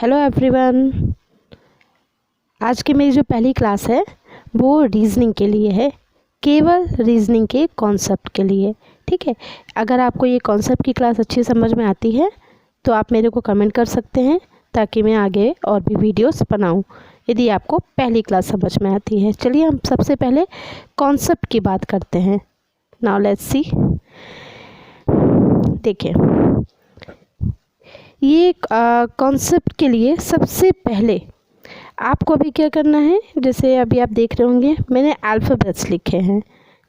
Hello everyone. आज की मेरी जो पहली क्लास है वो रीजनिंग के लिए है, केवल रीजनिंग के कॉन्सेप्ट के लिए। ठीक है, अगर आपको ये कॉन्सेप्ट की क्लास अच्छी समझ में आती है तो आप मेरे को कमेंट कर सकते हैं ताकि मैं आगे और भी वीडियोस बनाऊं, यदि आपको पहली क्लास समझ में आती है। चलिए हम सबसे पहले कॉन्सेप्ट की बात करते हैं। Now let's see. देखिए, ये कॉन्सेप्ट के लिए सबसे पहले आपको अभी क्या करना है, जैसे अभी आप देख रहे होंगे मैंने अल्फ़ाबेट्स लिखे हैं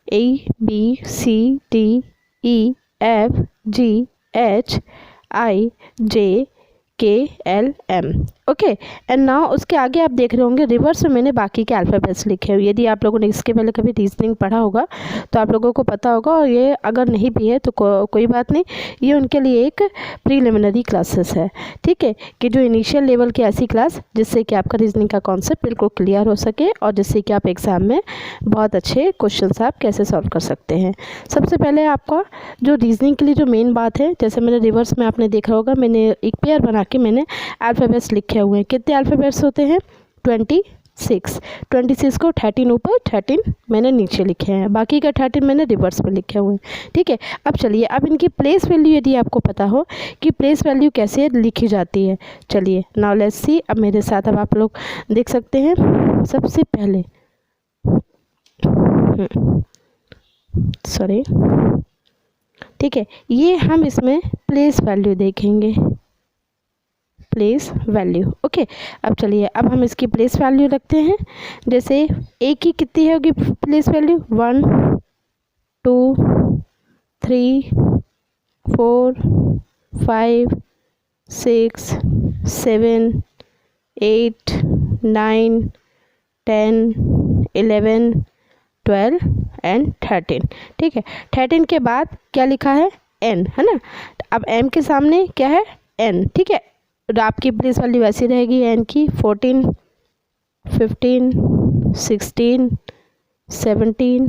ABCDEFGHIJKLM। ओके, एंड नाउ उसके आगे आप देख रहे होंगे रिवर्स में मैंने बाकी के अल्फ़ाबेट्स लिखे हैं। यदि आप लोगों ने इसके पहले कभी रीजनिंग पढ़ा होगा तो आप लोगों को पता होगा, और ये अगर नहीं भी है तो कोई बात नहीं, ये उनके लिए एक प्रीलिमिनरी क्लासेस है। ठीक है, कि जो इनिशियल लेवल की ऐसी क्लास जिससे कि आपका रीजनिंग का कॉन्सेप्ट बिल्कुल क्लियर हो सके और जिससे कि आप एग्ज़ाम में बहुत अच्छे क्वेश्चन आप कैसे सॉल्व कर सकते हैं। सबसे पहले आपका जो रीजनिंग के लिए जो मेन बात है, जैसे मैंने रिवर्स में आपने देखा होगा मैंने एक पेयर बना के मैंने अल्फ़ाबेट्स लिखे हुए हैं। कितने अल्फ़ाबेट्स होते हैं? 26 को 13 ऊपर 13 मैंने नीचे लिखे हैं, बाकी का 13 मैंने रिवर्स में लिखे हुए हैं। ठीक है, अब चलिए, अब इनकी प्लेस वैल्यू यदि आपको पता हो कि प्लेस वैल्यू कैसे लिखी जाती है, चलिए नाउ लेट्स सी। अब मेरे साथ अब आप लोग देख सकते हैं। सबसे पहले सॉरी, ठीक है, ये हम इसमें प्लेस वैल्यू देखेंगे, प्लेस वैल्यू। ओके, अब चलिए, अब हम इसकी प्लेस वैल्यू रखते हैं। जैसे ए की कितनी होगी प्लेस वैल्यू? 1 2 3 4 5 6 7 8 9 10 11 12 एंड 13। ठीक है, 13 के बाद क्या लिखा है? एन, है ना। अब एम के सामने क्या है? एन। ठीक है, तो आपकी प्लेस वैल्यू ऐसी रहेगी एन की 14 15 16 17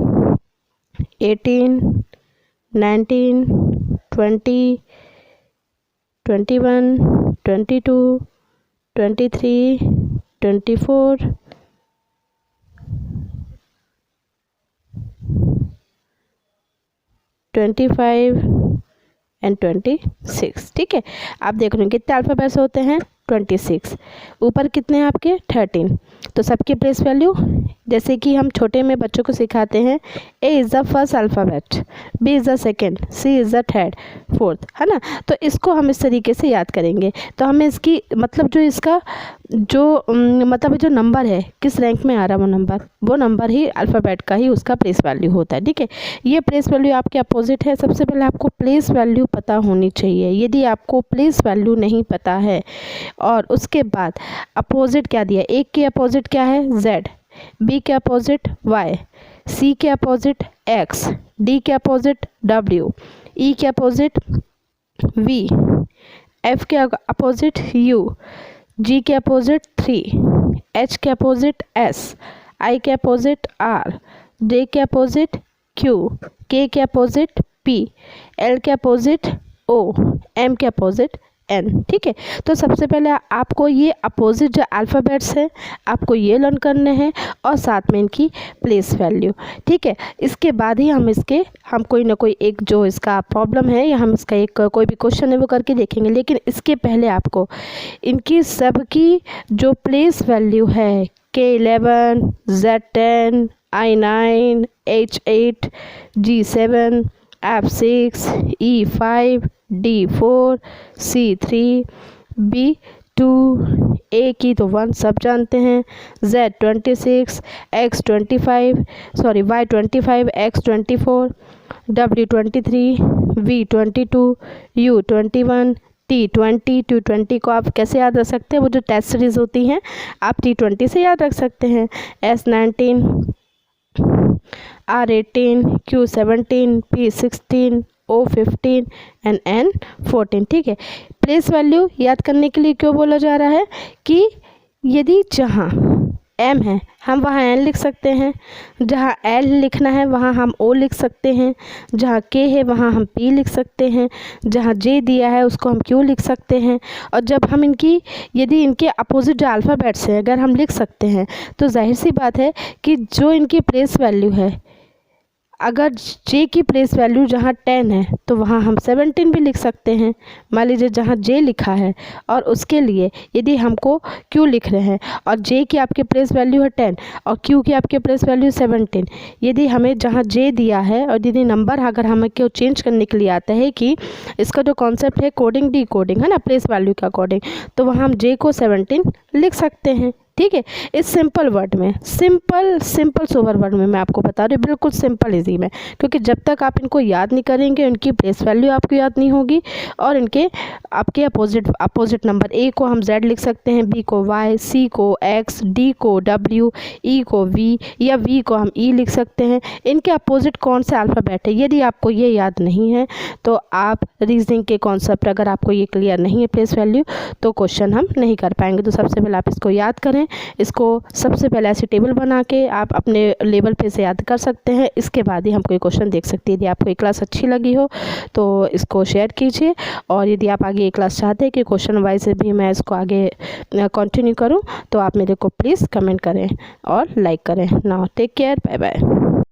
18 19 20 21 22 23 24 25 एंड 26। ठीक है, आप देख रहे हैं कितने अल्फ़ाबेट्स होते हैं? 26। ऊपर कितने हैं आपके? 13। तो सबकी प्लेस वैल्यू, जैसे कि हम छोटे में बच्चों को सिखाते हैं, A is the first alphabet, B is the second, C is the third, fourth, है ना। तो इसको हम इस तरीके से याद करेंगे। तो हमें इसकी मतलब जो इसका जो मतलब जो नंबर है, किस रैंक में आ रहा है वो नंबर ही अल्फ़ाबेट का ही उसका प्लेस वैल्यू होता है। ठीक है, ये प्लेस वैल्यू आपके अपोजिट है। सबसे पहले आपको प्लेस वैल्यू पता होनी चाहिए। यदि आपको प्लेस वैल्यू नहीं पता है और उसके बाद अपोजिट क्या दिया, एक के अपोजिट क्या है? जेड, बी के अपोजिट वाई, सी के अपोजिट एक्स, डी के अपोजिट डब्ल्यू, ई के अपोजिट वी, एफ के अपोजिट यू, जी के अपोजिट 3, एच के अपोजिट एस, आई के अपोजिट आर, जे के अपोजिट क्यू, के अपोजिट पी, एल के अपोजिट ओ, एम के अपोजिट एन। ठीक है, तो सबसे पहले आपको ये अपोजिट जो अल्फ़ाबेट्स हैं आपको ये लर्न करने हैं और साथ में इनकी प्लेस वैल्यू। ठीक है, इसके बाद ही हम कोई ना कोई एक जो इसका प्रॉब्लम है या हम इसका एक कोई भी क्वेश्चन है वो करके देखेंगे। लेकिन इसके पहले आपको इनकी सबकी जो प्लेस वैल्यू है, K11, Z10, I9, H8, G7, F6, E5, D4, C3, B2, A की तो 1 सब जानते हैं, Z26, X25 sorry Y25, X24, W23, V22, U21, T20। T20 को आप कैसे याद रख सकते हैं? वो जो टेस्ट सीरीज़ होती हैं आप T20 से याद रख सकते हैं। S19, R18, Q17, P16, O15 and N14। ठीक है, प्लेस वैल्यू याद करने के लिए क्यों बोला जा रहा है कि यदि जहाँ एम है हम वहाँ एन लिख सकते हैं, जहाँ एल लिखना है वहाँ हम ओ लिख सकते हैं, जहाँ के है वहाँ हम पी लिख सकते हैं, जहाँ जे दिया है उसको हम क्यू लिख सकते हैं। और जब हम इनकी यदि इनके अपोजिट जो अल्फ़ाबेट्स हैं अगर हम लिख सकते हैं तो जाहिर सी बात है कि जो इनकी प्लेस वैल्यू है, अगर जे की प्लेस वैल्यू जहाँ 10 है तो वहाँ हम 17 भी लिख सकते हैं। मान लीजिए जहाँ जे लिखा है और उसके लिए यदि हमको क्यू लिख रहे हैं और जे की आपके प्लेस वैल्यू है 10 और क्यू की आपके प्लेस वैल्यू 17, यदि हमें जहाँ जे दिया है और यदि नंबर अगर हमें क्यों चेंज करने के लिए आता है कि इसका जो कॉन्सेप्ट है कोडिंग डी कोडिंग है ना, प्लेस वैल्यू का कोडिंग, तो वहाँ हम जे को 17 लिख सकते हैं। ठीक है, इस सिंपल वर्ड में, सिंपल सोवर वर्ड में मैं आपको बता रही हूँ, बिल्कुल सिंपल इजी में, क्योंकि जब तक आप इनको याद नहीं करेंगे इनकी प्लेस वैल्यू आपको याद नहीं होगी और इनके आपके अपोजिट नंबर, ए को हम जेड लिख सकते हैं, बी को वाई, सी को एक्स, डी को डब्ल्यू, ई को वी या वी को हम ई लिख सकते हैं। इनके अपोजिट कौन से अल्फ़ाबेट है यदि आपको ये याद नहीं है तो आप रीजनिंग के कॉन्सेप्ट अगर आपको ये क्लियर नहीं है प्लेस वैल्यू तो क्वेश्चन हम नहीं कर पाएंगे। तो सबसे पहले आप इसको याद करें, इसको सबसे पहले ऐसी टेबल बना के आप अपने लेवल पे से याद कर सकते हैं, इसके बाद ही हम कोई क्वेश्चन देख सकते हैं। यदि आपको ये क्लास अच्छी लगी हो तो इसको शेयर कीजिए और यदि आप आगे ये क्लास चाहते हैं कि क्वेश्चन वाइज भी मैं इसको आगे कंटिन्यू करूं तो आप मेरे को प्लीज़ कमेंट करें और लाइक करें। Now take care, bye bye.